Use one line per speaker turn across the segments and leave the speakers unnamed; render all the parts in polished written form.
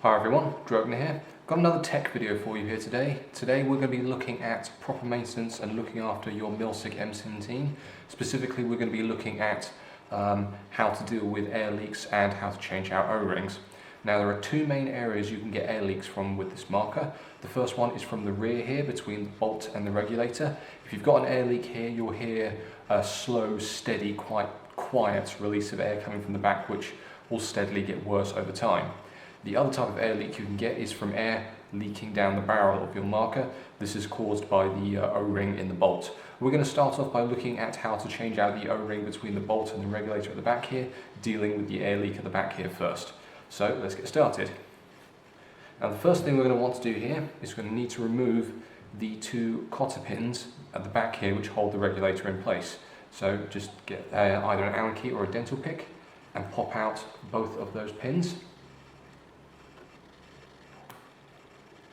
Hi everyone, Drogner here. Got another tech video for you here today. Today we're going to be looking at proper maintenance and looking after your Milsig M17. Specifically we're going to be looking at how to deal with air leaks and how to change out O-rings. Now there are two main areas you can get air leaks from with this marker. The first one is from the rear here between the bolt and the regulator. If you've got an air leak here, you'll hear a slow, steady, quite quiet release of air coming from the back, which will steadily get worse over time. The other type of air leak you can get is from air leaking down the barrel of your marker. This is caused by the O-ring in the bolt. We're going to start off by looking at how to change out the O-ring between the bolt and the regulator at the back here, dealing with the air leak at the back here first. So let's get started. Now the first thing we're going to want to do here is we're going to need to remove the two cotter pins at the back here which hold the regulator in place. So just get either an Allen key or a dental pick and pop out both of those pins.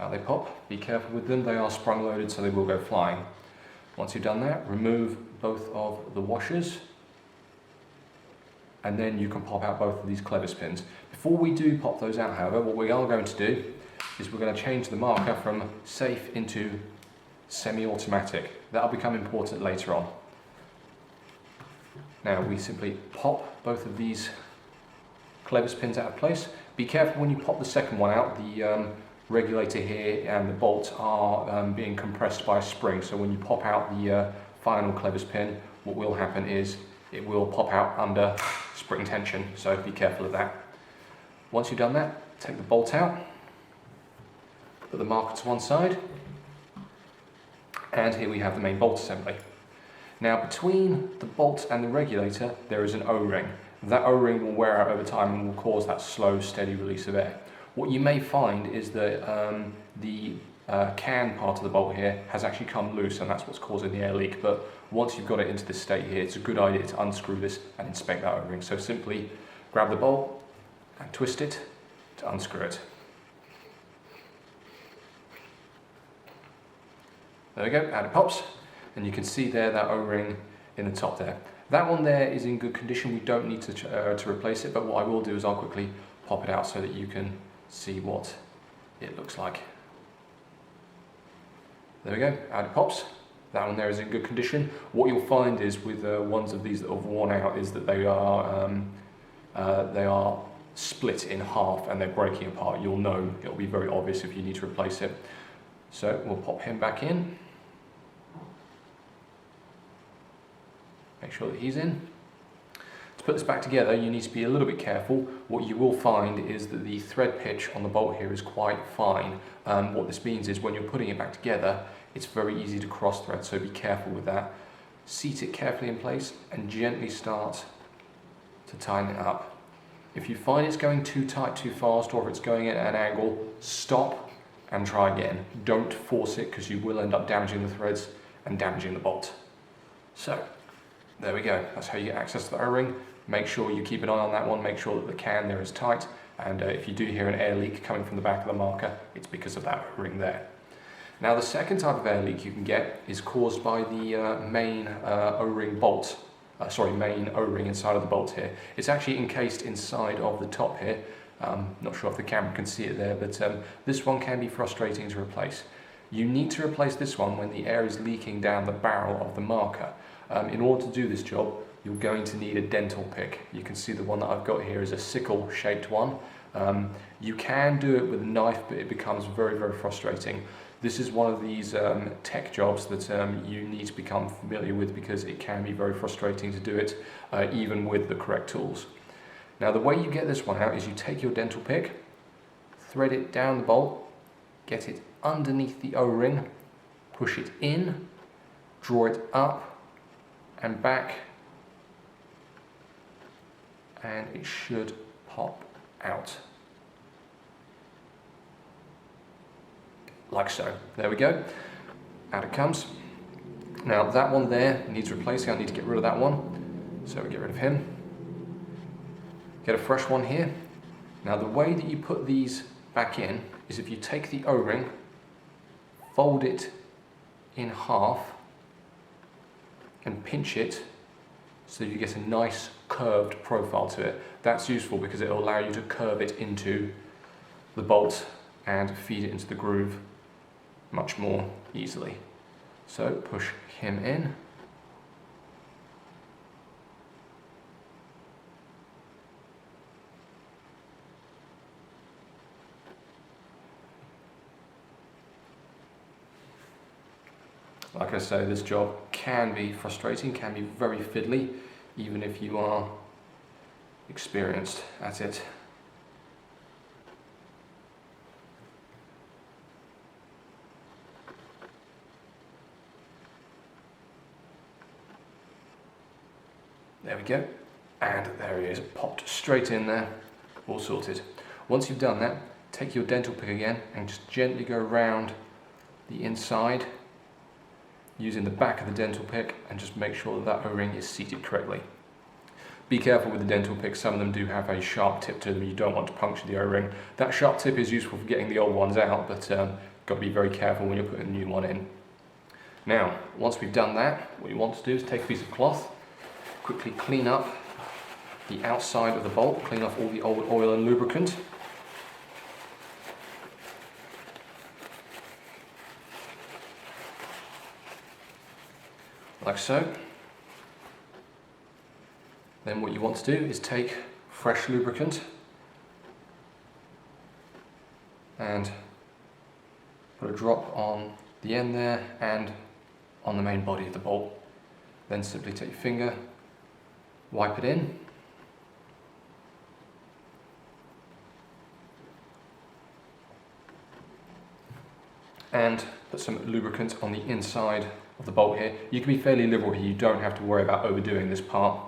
Out they pop. Be careful with them, they are sprung loaded so they will go flying. Once you've done that, remove both of the washers and then you can pop out both of these clevis pins. Before we do pop those out, however, what we are going to do is we're going to change the marker from safe into semi-automatic. That'll become important later on. Now we simply pop both of these clevis pins out of place. Be careful when you pop the second one out, the regulator here and the bolt are being compressed by a spring, so when you pop out the final clevis pin, what will happen is it will pop out under spring tension, so be careful of that. Once you've done that, take the bolt out, put the marker to one side, and here we have the main bolt assembly. Now between the bolt and the regulator there is an O-ring. That O-ring will wear out over time and will cause that slow, steady release of air. What you may find is that the can part of the bolt here has actually come loose and that's what's causing the air leak, but once you've got it into this state here, it's a good idea to unscrew this and inspect that O-ring. So simply grab the bolt and twist it to unscrew it. There we go, out it pops, and you can see there that O-ring in the top there. That one there is in good condition, we don't need to replace it, but what I will do is I'll quickly pop it out so that you can see what it looks like. There we go, out it pops. That one there is in good condition. What you'll find is with ones of these that have worn out is that they are split in half and they're breaking apart. You'll know, it'll be very obvious if you need to replace it. So we'll pop him back in. Make sure that he's in. To put this back together, you need to be a little bit careful. What you will find is that the thread pitch on the bolt here is quite fine. What this means is when you're putting it back together, it's very easy to cross thread, so be careful with that. Seat it carefully in place and gently start to tighten it up. If you find it's going too tight too fast, or if it's going at an angle, stop and try again. Don't force it because you will end up damaging the threads and damaging the bolt. So, there we go, that's how you get access to the O-ring. Make sure you keep an eye on that one, make sure that the can there is tight, and if you do hear an air leak coming from the back of the marker, it's because of that O-ring there. Now the second type of air leak you can get is caused by the main O-ring bolt, main O-ring inside of the bolt here. It's actually encased inside of the top here. Not sure if the camera can see it there, but this one can be frustrating to replace. You need to replace this one when the air is leaking down the barrel of the marker. In order to do this job, you're going to need a dental pick. You can see the one that I've got here is a sickle shaped one. You can do it with a knife, but it becomes very, very frustrating. This is one of these tech jobs that you need to become familiar with because it can be very frustrating to do it even with the correct tools. Now the way you get this one out is you take your dental pick, thread it down the bolt, get it underneath the O-ring, push it in, draw it up and back, and it should pop out. Like so. There we go. Out it comes. Now that one there needs replacing. I need to get rid of that one. So we get rid of him. Get a fresh one here. Now the way that you put these back in is if you take the O-ring, fold it in half and pinch it so you get a nice curved profile to it. That's useful because it will allow you to curve it into the bolt and feed it into the groove much more easily. So push him in. Like I say, this job can be frustrating, can be very fiddly, even if you are experienced at it. There we go, and there he is, popped straight in there, all sorted. Once you've done that, take your dental pick again and just gently go around the inside using the back of the dental pick, and just make sure that that O-ring is seated correctly. Be careful with the dental pick, some of them do have a sharp tip to them, you don't want to puncture the O-ring. That sharp tip is useful for getting the old ones out, but got to be very careful when you're putting a new one in. Now, once we've done that, what you want to do is take a piece of cloth, quickly clean up the outside of the bolt, clean off all the old oil and lubricant. Like so. Then what you want to do is take fresh lubricant and put a drop on the end there and on the main body of the bolt. Then simply take your finger, wipe it in, and put some lubricant on the inside of the bolt here. You can be fairly liberal here, you don't have to worry about overdoing this part.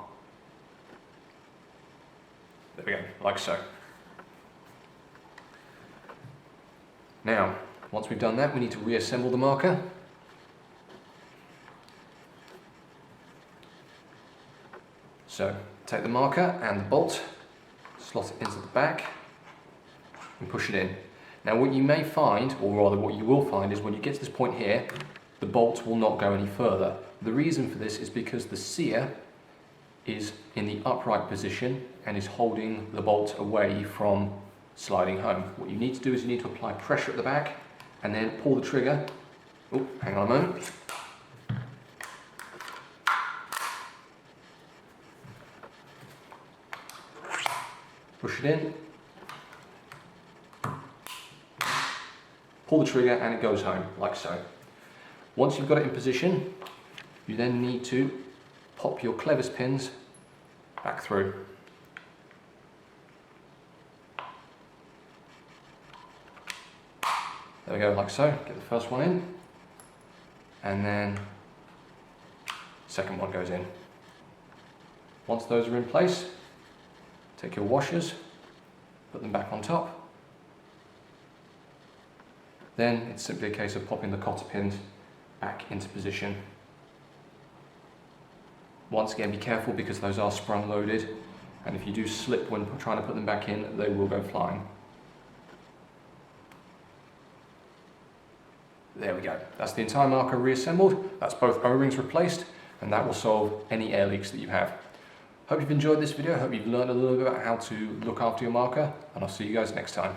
There we go, like so. Now, once we've done that, we need to reassemble the marker. So, take the marker and the bolt, slot it into the back, and push it in. Now what you may find, or rather what you will find, is when you get to this point here, the bolt will not go any further. The reason for this is because the sear is in the upright position and is holding the bolt away from sliding home. What you need to do is you need to apply pressure at the back and then pull the trigger. Oh, hang on a moment. Push it in, pull the trigger, and it goes home, like so. Once you've got it in position, you then need to pop your clevis pins back through. There we go, like so. Get the first one in, and then second one goes in. Once those are in place, take your washers, put them back on top. Then it's simply a case of popping the cotter pins back into position. Once again, be careful because those are sprung loaded, and if you do slip when trying to put them back in, they will go flying. There we go. That's the entire marker reassembled. That's both O-rings replaced, and that will solve any air leaks that you have. Hope you've enjoyed this video. Hope you've learned a little bit about how to look after your marker, and I'll see you guys next time.